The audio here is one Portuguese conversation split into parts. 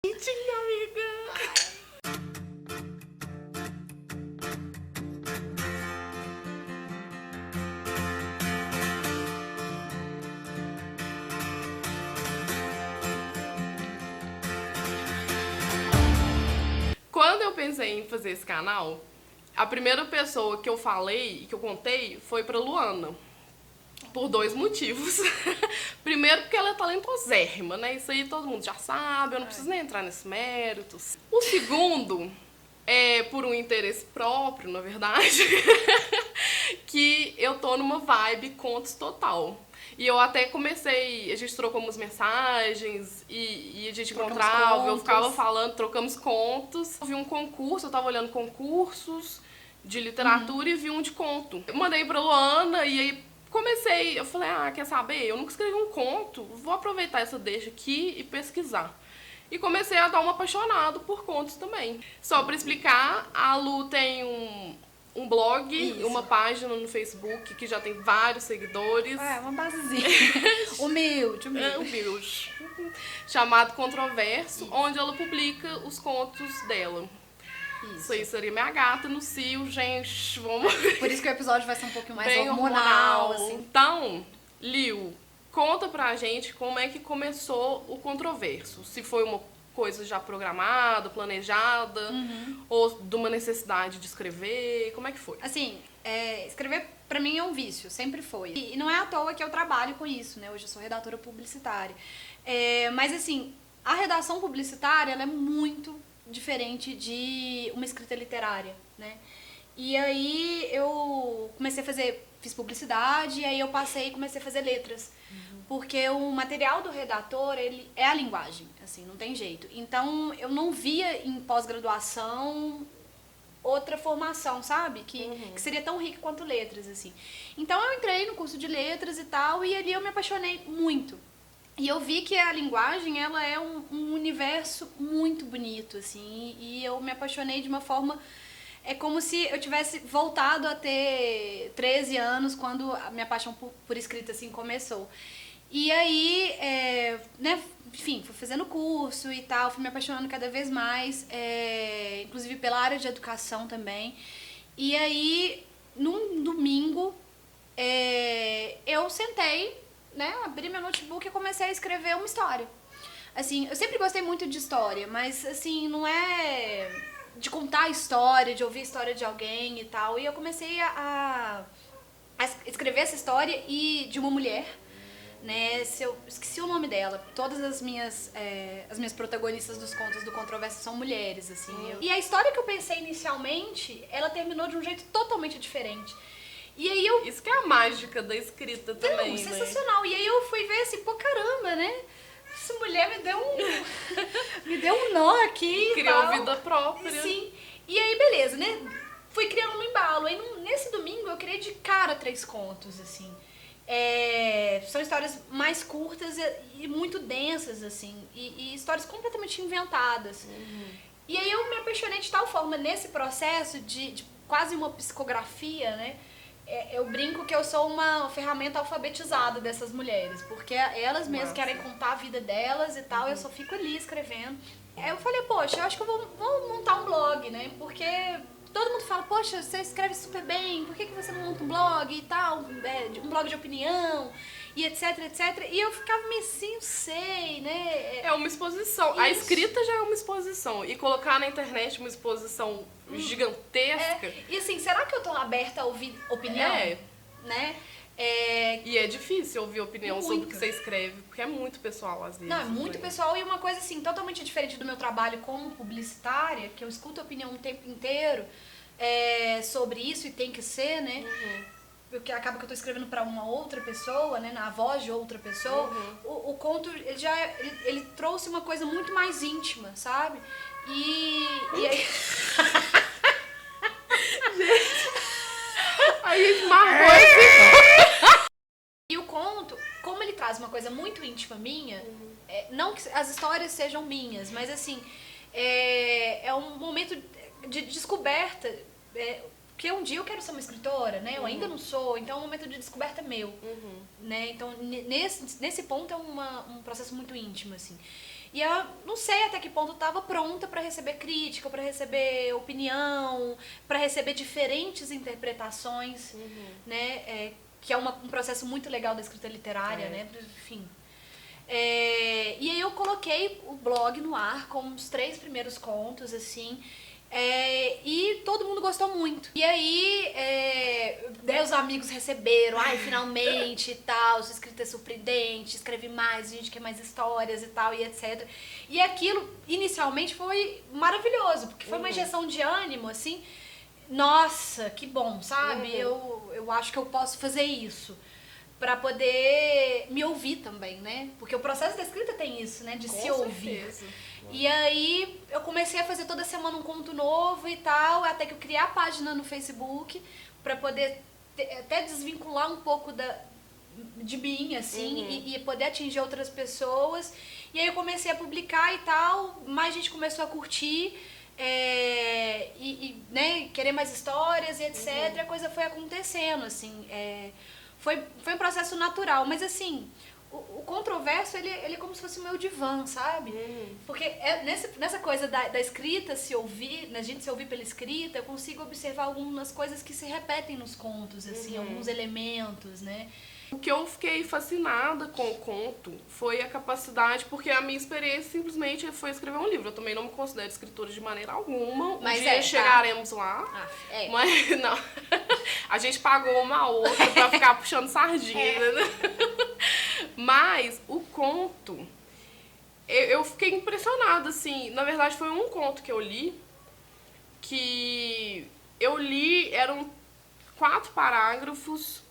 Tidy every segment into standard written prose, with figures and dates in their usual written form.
Mentira, amiga. Quando eu pensei em fazer esse canal, a primeira pessoa que eu falei, que eu contei, foi pra Luana. Por 2 motivos. Primeiro, porque ela é talentosérrima, né? Isso aí todo mundo já sabe, eu não preciso nem entrar nesses méritos. O segundo é por um interesse próprio, na verdade, que eu tô numa vibe contos total. E eu até comecei, a gente trocou umas mensagens e a gente encontrava, eu ficava falando, trocamos contos. Eu vi um concurso, eu tava olhando concursos de literatura e vi um de conto. Eu mandei pra Luana e aí comecei, eu falei, quer saber? Eu nunca escrevi um conto, vou aproveitar essa deixa aqui e pesquisar. E comecei a dar um apaixonado por contos também. Só pra explicar, a Lu tem um blog, uma página no Facebook que já tem vários seguidores. Uma basezinha. Humilde. Humilde. Chamado Controverso, onde ela publica os contos dela. Isso aí seria minha gata no cio, gente. Vamos. Por isso que o episódio vai ser um pouquinho mais bem hormonal, assim. Então, Liu, conta pra gente como é que começou o Controverso. Se foi uma coisa já programada, planejada, ou de uma necessidade de escrever, como é que foi? Assim, escrever pra mim é um vício, sempre foi. E não é à toa que eu trabalho com isso, né? Hoje eu sou redatora publicitária. Mas assim, a redação publicitária, ela é muito diferente de uma escrita literária, né? E aí eu fiz publicidade, e aí eu comecei a fazer letras. Porque o material do redator, ele é a linguagem, assim, não tem jeito. Então, eu não via em pós-graduação outra formação, sabe? Que seria tão rica quanto letras, assim. Então, eu entrei no curso de letras e tal, e ali eu me apaixonei muito. E eu vi que a linguagem, ela é um universo muito bonito, assim, e eu me apaixonei de uma forma... É como se eu tivesse voltado a ter 13 anos quando a minha paixão por escrita, assim, começou. E aí, né, enfim, fui fazendo curso e tal, fui me apaixonando cada vez mais, inclusive pela área de educação também. E aí, num domingo, eu sentei, né, abri meu notebook e comecei a escrever uma história. Assim, eu sempre gostei muito de história, mas assim, não é de contar a história, de ouvir a história de alguém e tal. E eu comecei a escrever essa história de uma mulher, né, eu esqueci o nome dela. Todas as minhas protagonistas dos contos do Controverso são mulheres, assim. E a história que eu pensei inicialmente, ela terminou de um jeito totalmente diferente. E aí Isso que é a mágica da escrita também, né? Sensacional. E aí eu fui ver assim, pô, caramba, né? Essa mulher me deu um nó aqui. Criou vida própria. Sim. E aí, beleza, né? Fui criando um embalo. Aí nesse domingo eu criei de cara 3 contos, assim. São histórias mais curtas e muito densas, assim. E histórias completamente inventadas. E aí eu me apaixonei de tal forma nesse processo de quase uma psicografia, né? Eu brinco que eu sou uma ferramenta alfabetizada dessas mulheres, porque elas mesmas querem contar a vida delas e tal, eu só fico ali escrevendo. Aí eu falei, poxa, eu acho que eu vou montar um blog, né? Porque todo mundo fala, poxa, você escreve super bem, por que você não monta um blog e tal, um blog de opinião, e etc, etc. E eu ficava meio assim, não sei, né? É uma exposição. Isso. A escrita já é uma exposição. E colocar na internet uma exposição gigantesca... E assim, será que eu tô aberta a ouvir opinião? Né? E é difícil ouvir opinião sobre o que você escreve, porque é muito pessoal às vezes. Não, é muito pessoal e uma coisa assim, totalmente diferente do meu trabalho como publicitária, que eu escuto opinião o tempo inteiro sobre isso e tem que ser, né? Porque acaba que eu tô escrevendo pra uma outra pessoa, né? Na voz de outra pessoa. O conto, ele trouxe uma coisa muito mais íntima, sabe? E aí... A gente marcou assim. E o conto, como ele traz uma coisa muito íntima minha, não que as histórias sejam minhas, mas assim, é um momento de descoberta, porque um dia eu quero ser uma escritora, né? Eu ainda não sou, então é um momento de descoberta meu, né? Então nesse ponto é um processo muito íntimo, assim. E eu não sei até que ponto eu estava pronta para receber crítica, para receber opinião, para receber diferentes interpretações, né? Que é um processo muito legal da escrita literária, né? Enfim. E aí eu coloquei o blog no ar com os 3 primeiros contos, assim, e todo mundo gostou muito. E aí, daí os amigos receberam, ai, finalmente e tal, sua escrita é surpreendente, escreve mais, a gente quer mais histórias e tal, e etc. E aquilo, inicialmente, foi maravilhoso, porque foi uma injeção de ânimo, assim, nossa, que bom, sabe? Eu acho que eu posso fazer isso. Pra poder me ouvir também, né? Porque o processo da escrita tem isso, né? De se ouvir. E aí eu comecei a fazer toda semana um conto novo e tal, até que eu criei a página no Facebook pra poder até desvincular um pouco de mim, assim, e poder atingir outras pessoas. E aí eu comecei a publicar e tal, mais gente começou a curtir, né, querer mais histórias e etc. E a coisa foi acontecendo, assim, Foi um processo natural, mas assim, o controverso, ele é como se fosse o meu divã, sabe? Porque nessa coisa da escrita se ouvir, a gente se ouvir pela escrita, eu consigo observar algumas coisas que se repetem nos contos, assim, alguns elementos, né? O que eu fiquei fascinada com o conto foi a capacidade, porque a minha experiência simplesmente foi escrever um livro. Eu também não me considero escritora de maneira alguma. Mas dia chegaremos lá. Mas não. A gente pagou uma a outra pra ficar puxando sardinha, né? Mas o conto, eu fiquei impressionada, assim. Na verdade, foi um conto que eu li, eram 4 parágrafos,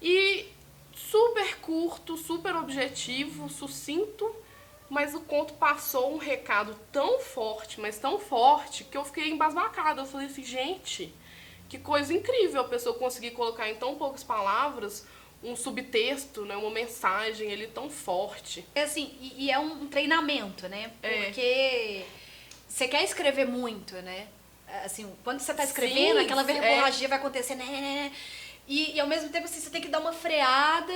e super curto, super objetivo, sucinto, mas o conto passou um recado tão forte, mas tão forte, que eu fiquei embasbacada. Eu falei assim, gente, que coisa incrível a pessoa conseguir colocar em tão poucas palavras um subtexto, né, uma mensagem ali tão forte. Assim, e é um treinamento, né? Porque você quer escrever muito, né? Assim, quando você tá escrevendo, aquela verborragia vai acontecer, né? E ao mesmo tempo, assim, você tem que dar uma freada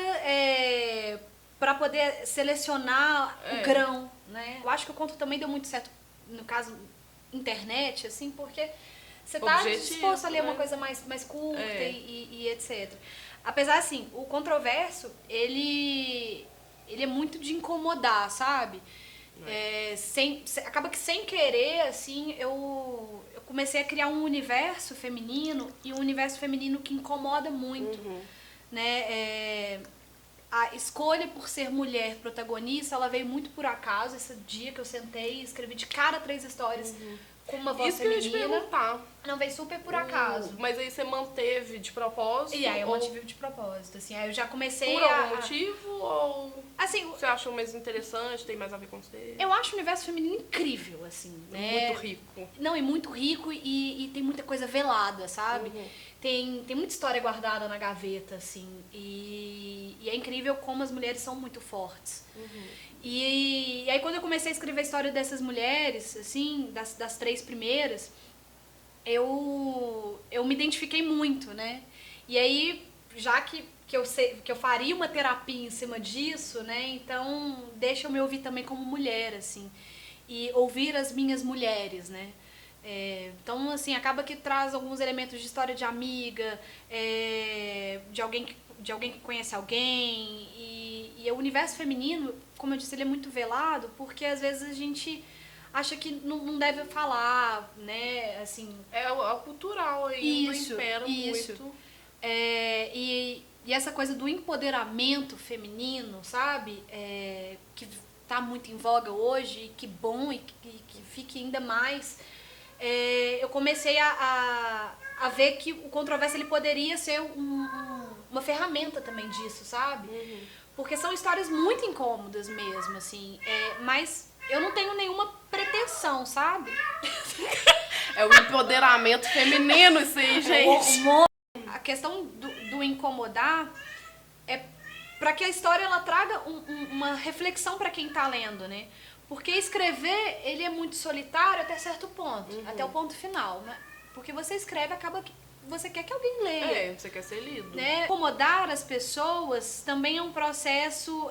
pra poder selecionar o grão, né? Eu acho que o conto também deu muito certo, no caso, internet, assim, porque você tá disposto a ler uma coisa mais curta e etc. Apesar, assim, o controverso, ele é muito de incomodar, sabe? Acaba que sem querer, assim, eu comecei a criar um universo feminino, e um universo feminino que incomoda muito, né? A escolha por ser mulher protagonista, ela veio muito por acaso. Esse dia que eu sentei e escrevi de cara 3 histórias com uma voz feminina. Isso que eu ia te perguntar. Não, veio super por acaso. Mas aí você manteve de propósito? E aí eu mantive de propósito, assim. Aí eu já comecei por algum motivo? Ou assim, você achou mais interessante, tem mais a ver com você? Eu acho o universo feminino incrível, assim, né? Muito rico. Não, e muito rico, e tem muita coisa velada, sabe? Tem muita história guardada na gaveta, assim. E é incrível como as mulheres são muito fortes. E aí quando eu comecei a escrever a história dessas mulheres, assim, das 3 primeiras, eu me identifiquei muito, né? E aí, já que eu sei que eu faria uma terapia em cima disso, né? Então, deixa eu me ouvir também como mulher, assim. E ouvir as minhas mulheres, né? Então, assim, acaba que traz alguns elementos de história de amiga, de alguém que conhece alguém. E o universo feminino, como eu disse, ele é muito velado, porque às vezes a gente acha que não deve falar, né? Assim, é o cultural ainda, impera muito. E essa coisa do empoderamento feminino, sabe? Que tá muito em voga hoje, e que bom, e que fique ainda mais. Eu comecei a ver que o controverso ele poderia ser uma ferramenta também disso, sabe? Porque são histórias muito incômodas mesmo, assim. Mas eu não tenho nenhuma pretensão, sabe? É o empoderamento feminino isso aí, gente. A questão do incomodar é para que a história ela traga uma reflexão para quem tá lendo, né? Porque escrever, ele é muito solitário até certo ponto, até o ponto final, né? Porque você escreve, acaba que você quer que alguém leia. É, você quer ser lido. Né? Acomodar as pessoas também é um processo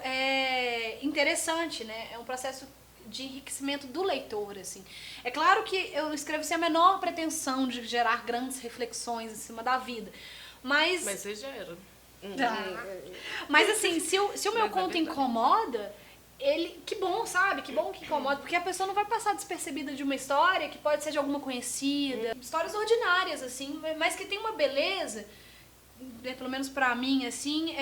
interessante, né? É um processo de enriquecimento do leitor, assim. É claro que eu escrevo sem a menor pretensão de gerar grandes reflexões em cima da vida, mas você gera. Mas assim, se o meu conto incomoda, que bom, sabe? Que bom que incomoda, porque a pessoa não vai passar despercebida de uma história que pode ser de alguma conhecida, histórias ordinárias, assim, mas que tem uma beleza, pelo menos pra mim, assim,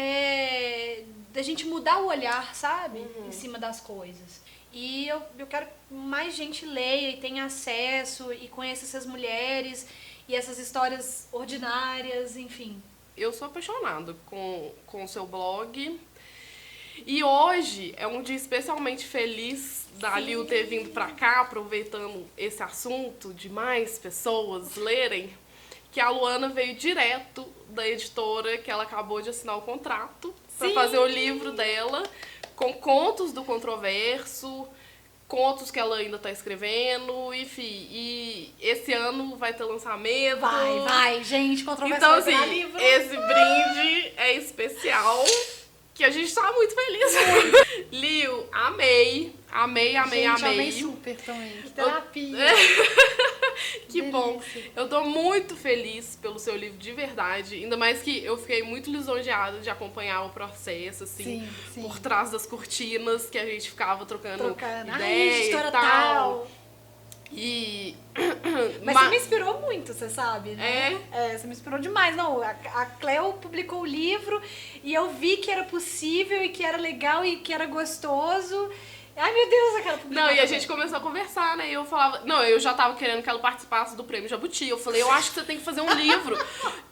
da gente mudar o olhar, sabe? Em cima das coisas. E eu quero que mais gente leia e tenha acesso e conheça essas mulheres e essas histórias ordinárias, enfim. Eu sou apaixonada com o seu blog. E hoje é um dia especialmente feliz da Liu ter vindo pra cá, aproveitando esse assunto de mais pessoas lerem, que a Luana veio direto da editora que ela acabou de assinar o contrato para fazer o livro dela, com contos do Controverso, contos que ela ainda tá escrevendo, enfim. E esse ano vai ter lançamento. Vai, gente, Controverso então, vai virar assim, livro. esse brinde é especial, que a gente tá muito feliz. Liu, amei. Gente, amei super também. Que terapia. Que bom. Eu tô muito feliz pelo seu livro, de verdade. Ainda mais que eu fiquei muito lisonjeada de acompanhar o processo, assim, sim. por trás das cortinas, que a gente ficava trocando ideia Ai, editora e tal. tal. Mas você me inspirou muito, você sabe, né? Você me inspirou demais. Não, a Cleo publicou o livro e eu vi que era possível e que era legal e que era gostoso. Ai, meu Deus, eu quero publicar. Não, e a gente começou a conversar, né? E eu falava... Não, eu já tava querendo que ela participasse do Prêmio Jabuti. Eu falei, eu acho que você tem que fazer um livro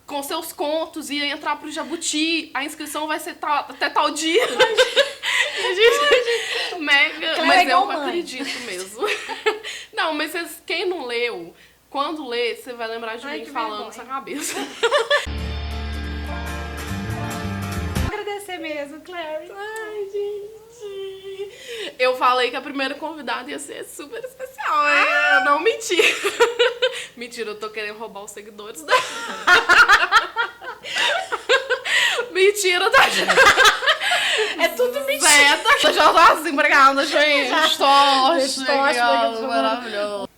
com seus contos e entrar pro Jabuti. A inscrição vai ser até tal dia. E a gente... Mega... Mas eu acredito mesmo. Não, mas quem não leu, quando lê, você vai lembrar de mim falando na sua cabeça. Vou agradecer mesmo, Clary. Ai, gente... Eu falei que a primeira convidada ia ser super especial, né? Eu não menti. Mentira, eu tô querendo roubar os seguidores dela. Mentira, tá? É tudo mentira. Eu já tô assim, obrigada, gente. Estou Estou maravilhoso.